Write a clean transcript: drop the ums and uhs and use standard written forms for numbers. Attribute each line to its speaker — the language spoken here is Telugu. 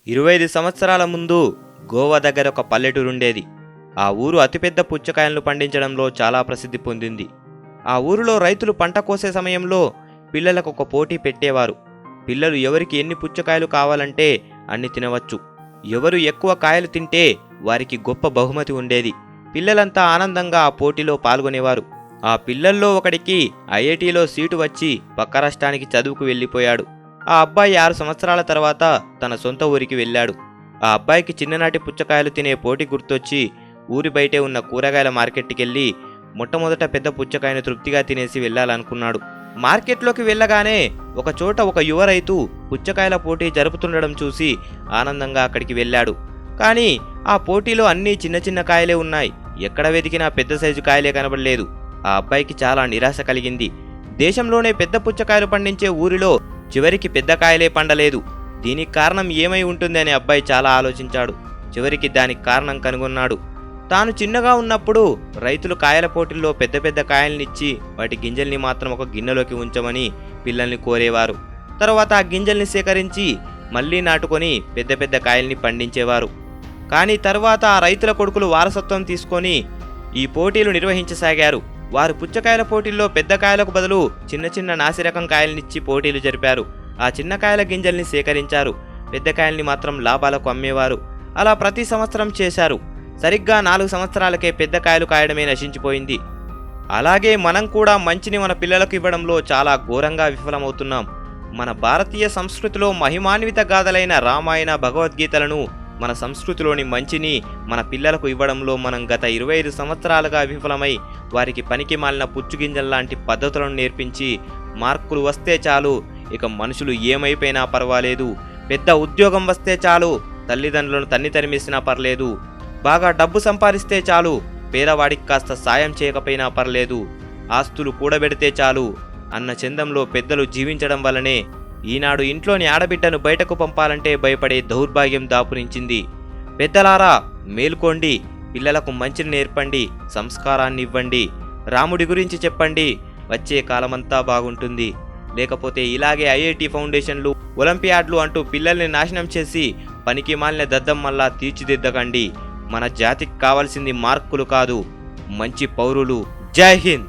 Speaker 1: 25 సంవత్సరాల ముందు గోవా దగ్గర ఒక పల్లెటూరుండేది. ఆ ఊరు అతిపెద్ద పుచ్చకాయలను పండించడంలో చాలా ప్రసిద్ధి పొందింది. ఆ ఊరిలో రైతులు పంట కోసే సమయంలో పిల్లలకు ఒక పోటీ పెట్టేవారు. పిల్లలు ఎవరికి ఎన్ని పుచ్చకాయలు కావాలంటే అన్ని తినవచ్చు. ఎవరు ఎక్కువ కాయలు తింటే వారికి గొప్ప బహుమతి ఉండేది. పిల్లలంతా ఆనందంగా ఆ పోటీలో పాల్గొనేవారు. ఆ పిల్లల్లో ఒకడికి ఐఐటీలో సీటు వచ్చి పక్క రాష్ట్రానికి చదువుకు వెళ్ళిపోయాడు. ఆ అబ్బాయి 6 సంవత్సరాల తర్వాత తన సొంత ఊరికి వెళ్ళాడు. ఆ అబ్బాయికి చిన్ననాటి పుచ్చకాయలు తినే పోటీ గుర్తొచ్చి ఊరి బయటే ఉన్న కూరగాయల మార్కెట్కి మొట్టమొదట పెద్ద పుచ్చకాయను తృప్తిగా తినేసి వెళ్ళాలనుకున్నాడు. మార్కెట్లోకి వెళ్ళగానే ఒక చోట ఒక యువ రైతు పుచ్చకాయల పోటీ జరుపుతుండడం చూసి ఆనందంగా అక్కడికి వెళ్ళాడు. కానీ ఆ పోటీలో అన్నీ చిన్న చిన్న కాయలే ఉన్నాయి. ఎక్కడ వెతికినా పెద్ద సైజు కాయలే కనబడలేదు. ఆ అబ్బాయికి చాలా నిరాశ కలిగింది. దేశంలోనే పెద్ద పుచ్చకాయలు పండించే ఊరిలో చివరికి పెద్ద కాయలే పండలేదు. దీనికి కారణం ఏమై ఉంటుంది అని అబ్బాయి చాలా ఆలోచించాడు. చివరికి దానికి కారణం కనుగొన్నాడు. తాను చిన్నగా ఉన్నప్పుడు రైతులు కాయల పోటీల్లో పెద్ద పెద్ద కాయల్నిచ్చి వాటి గింజల్ని మాత్రం ఒక గిన్నెలోకి ఉంచమని పిల్లల్ని కోరేవారు. తర్వాత ఆ గింజల్ని సేకరించి మళ్లీ నాటుకొని పెద్ద పెద్ద కాయల్ని పండించేవారు. కానీ తర్వాత ఆ రైతుల కొడుకులు వారసత్వం తీసుకొని ఈ పోటీలు నిర్వహించసాగారు. వారు పుచ్చకాయల పోటీల్లో పెద్ద కాయలకు బదులు చిన్న చిన్న నాసిరకం కాయల్నిచ్చి పోటీలు జరిపారు. ఆ చిన్న కాయల గింజల్ని సేకరించారు. పెద్ద కాయల్ని మాత్రం లాభాలకు అమ్మేవారు. అలా ప్రతి సంవత్సరం చేశారు. సరిగ్గా 4 సంవత్సరాలకే పెద్ద కాయలు కాయడమే నశించిపోయింది. అలాగే మనం కూడా మంచిని మన పిల్లలకు ఇవ్వడంలో చాలా ఘోరంగా విఫలమవుతున్నాం. మన భారతీయ సంస్కృతిలో మహిమాన్విత గాథలైన రామాయణ, భగవద్గీతలను, మన సంస్కృతిలోని మంచిని మన పిల్లలకు ఇవ్వడంలో మనం గత 25 సంవత్సరాలుగా విఫలమై వారికి పనికి మాలిన పుచ్చుగింజల్లాంటి పద్ధతులను నేర్పించి మార్కులు వస్తే చాలు, ఇక మనుషులు ఏమైపోయినా పర్వాలేదు, పెద్ద ఉద్యోగం వస్తే చాలు, తల్లిదండ్రులను తన్ని తరిమేసినా పర్లేదు, బాగా డబ్బు సంపాదిస్తే చాలు, పేదవాడికి కాస్త సాయం చేయకపోయినా పర్లేదు, ఆస్తులు కూడబెడితే చాలు అన్న చందంలో పెద్దలు జీవించడం వల్లనే ఈనాడు ఇంట్లోని ఆడబిడ్డను బయటకు పంపాలంటే భయపడే దౌర్భాగ్యం దాపురించింది. పెద్దలారా మేల్కోండి, పిల్లలకు మంచిని నేర్పండి, సంస్కారాన్ని ఇవ్వండి, రాముడి గురించి చెప్పండి, వచ్చే కాలమంతా బాగుంటుంది. లేకపోతే ఇలాగే ఐఐటి ఫౌండేషన్లు, ఒలింపియాడ్లు అంటూ పిల్లల్ని నాశనం చేసి పనికి మాలిన దద్దమ్మల్లా తీర్చిదిద్దకండి. మన జాతికి కావాల్సింది మార్కులు కాదు, మంచి పౌరులు. జై హింద్.